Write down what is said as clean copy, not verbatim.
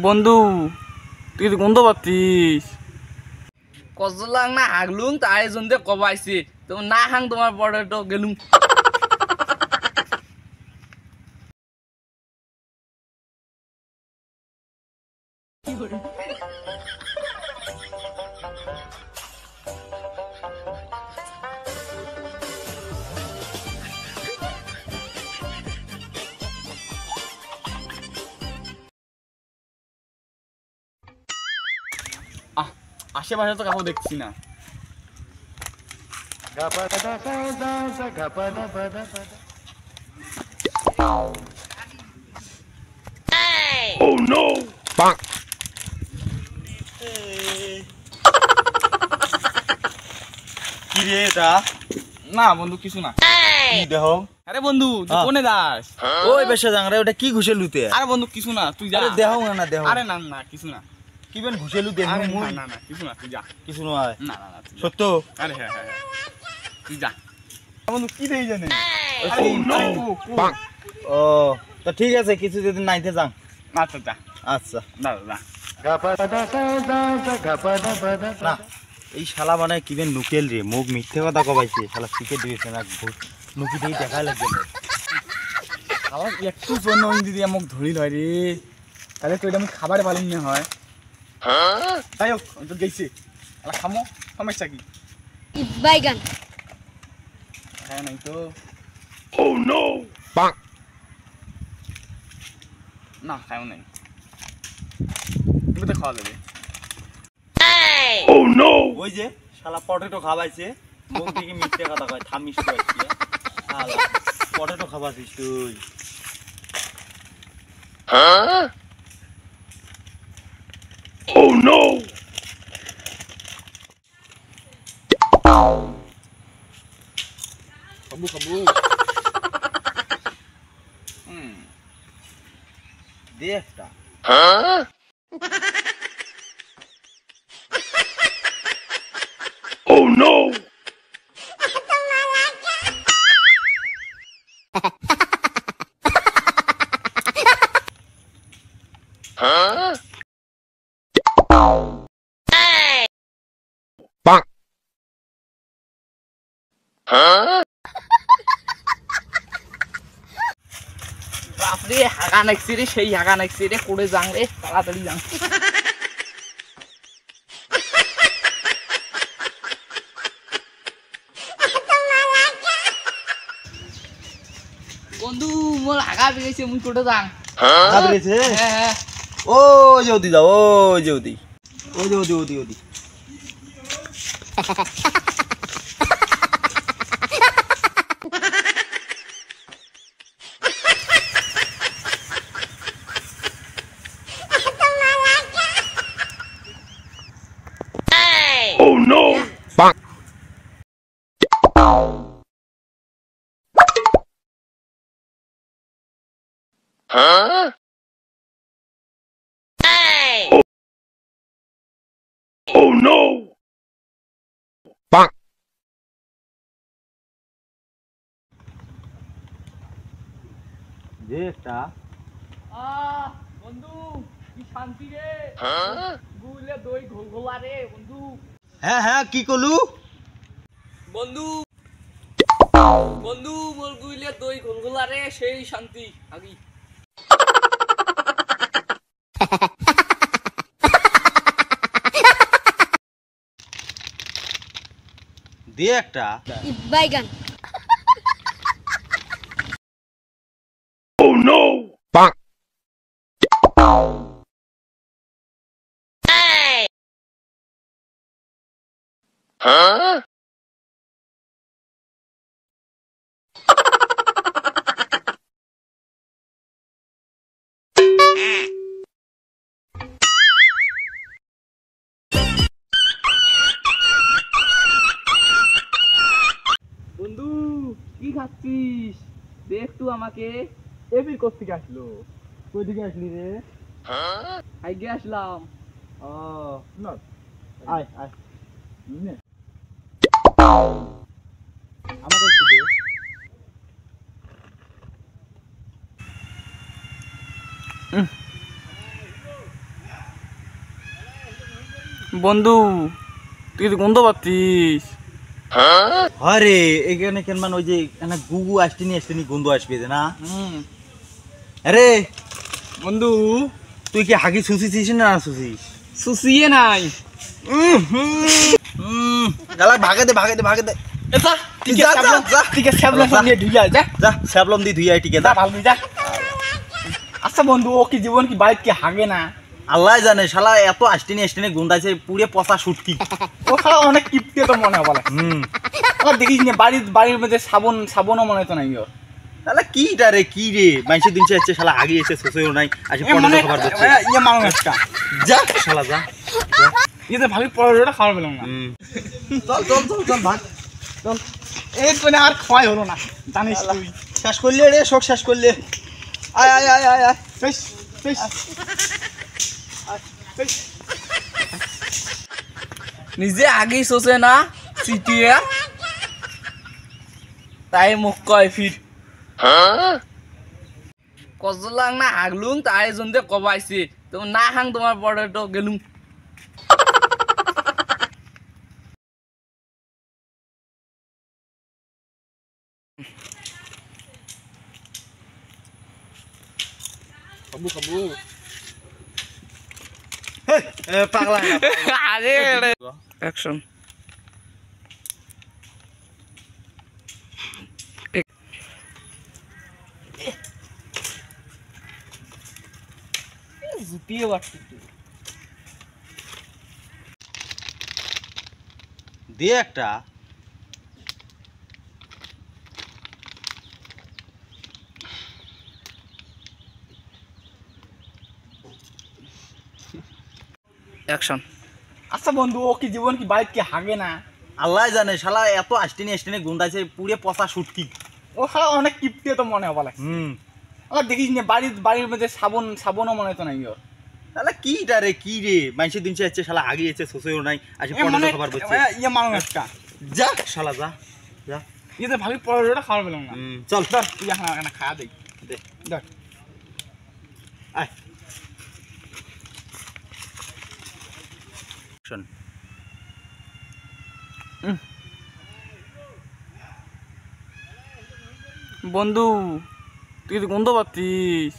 বন্ধু তুই গন্ধ পাচ্ছিস কজলাং না হাগলুং তাই জন্য কবাইছি তো না হাং তোমার পরে তো গেলুম আশেপাশে তো কাউকে দেখছি না Oh no! Bonk! কি রে এটা না বন্ধু কিছু না কি দেহ আরে বন্ধু তুই কোনে যাস ওই বেশা জাং রে ওটা কি ঘুষে লুতে আরে বন্ধু কিছু না তুই যা আরে দেহ না দেহ আরে না না কিছু না কি বেন ঘুষে লুতে আরে মুই না না কিছু না তুই যা কিছু নয় না না না তুই যা। সত্য আরে হ্যাঁ হ্যাঁ তুই যা বন্ধু কি দেই জানে ও তো ঠিক আছে কিছু যদি নাইতে যাং আচ্ছা যা আচ্ছা না না না এই শালা বানায় কি বেন নুকেল রে মুখ মিথ্যে কথা কবাইছে শালা শিখে দিয়েছে না নুকি দেই দেখাই লাগবে আমার একটু জন্য যদি আমাকে ধরি লয় রে তাহলে তো এটা আমি খাবারে পালন না হয় তাই হোক আমি তো গেছি খামো সমস্যা কি বাইগান হ্যাঁ নাই তো না খাও নাই এগুলো তো খাওয়া যাবে ওই যে শালা পটেটো খাওয়াইছে মুখ থেকে মিথ্যে কথা কয় থামিস তো আজকে শালা পটেটো খাওয়াছিস তুই খাবো খাবো দে একটা বাপরে হাগা নাকছি রে সেই হাগা নাকছি রে করে যাং রে তাড়াতাড়ি যাং বন্ধু মোর হাগা বেরিয়েছে মুই কোটে যাং খাবরেছে হ্যাঁ হ্যাঁ ও জলদি যাও ও জলদি ও জলদি ওদি ওদি দে একটা বন্ধু কি শান্তি রে গুলে দই ঘোলা রে বন্ধু হ্যাঁ হ্যাঁ কি কলু বন্ধু বন্ধু মোর গুইলে দই ঘোলা রে সেই শান্তি আগি দে একটা বাইগান বন্ধু কি খাচ্ছিস দেখ তুই আমাকে এবির কোথা থেকে আসলো কই দিকে আসলি রে আগে আসলাম ও না আয় আয় নে আমাকে একটু দে বন্ধু তুই তো গন্ধ পাচ্ছিস। আরে এখানে কেন মানে ওই যে এখানে গুগু আসতেনি গন্ধ আসবে যে না। আরে বন্ধু তুই কি হাগি শুষিছিস না শুষিস? সুসিয়ে নাই। গালা ভাগে দে এটা ঠিক যা, আছে যা, যা। ঠিক আছে স্যাবলম নিয়ে ধুইয়া যা যা স্যাবলম দি ধুই আইটিকে যা যা। ভালো যা। আচ্ছা বন্ধু ও কি জীবন কি বাইক কি হাগে না? আল্লাহ জানে শালা এত আসতেনি গুন্দাইছে পুরে পচা সুটকি। ও খাওয়া অনেক কিপটে তো মনে হয় বলে। আবার দেখিস না বাড়ির মধ্যে সাবনও মনে হতো নাই ওর। তাহলে কি রে মাইসে দিনছে হচ্ছে শালা আগে এসে শুষেও নাই আসে পটেটো খাবার দিচ্ছে। ইয়ে মানুষ একটা যা শালা যা। ইয়ে তো ভাবি পরোটা খাওয়া পেলাম না। চল ভাগ চল এই তো আর খাওয়াই হলো না জানিস তুই। শেষ করলে রে শোক শেষ করলে। আয় আয় আয় আয় আয় বেশ বেশ নিজে আগেই সোচে না চিটিয়ে তাই মুখ কয় ফির কজলাং না হাগলুং তাই জন্দে কবাইছে তো না হাং তোমার পরে তো গেলুম খাবো পাগলা আরে অ্যাকশন জুতিয়ে বাড়ছি দে একটা অ্যাকশন আচ্ছা বন্ধু ও কি জীবন কি বাইক কি হাগে না? আল্লাহ জানে শালা এত আসতেনি গুন্দাইছে পুরে পচা সুটকি। ও খাওয়া অনেক কিপটে তো মনে হয় বলে। আবার দেখিস না বাড়ির মধ্যে সাবনও মনে হতো নাই ওর। তাহলে কি রে মাইসে দিনছে হচ্ছে শালা আগে এসে শুষেও নাই আসে পটেটো খাবার দিচ্ছে। ইয়ে মানুষ একটা যা শালা যা যা। ইয়ে তো ভাবি পরোটা খাওয়া পেলাম না। চল ধর তুই এখন খাওয়া দেই দে ধর। আয় শোন বন্ধু তুই তো গন্ধ পাচ্ছিস।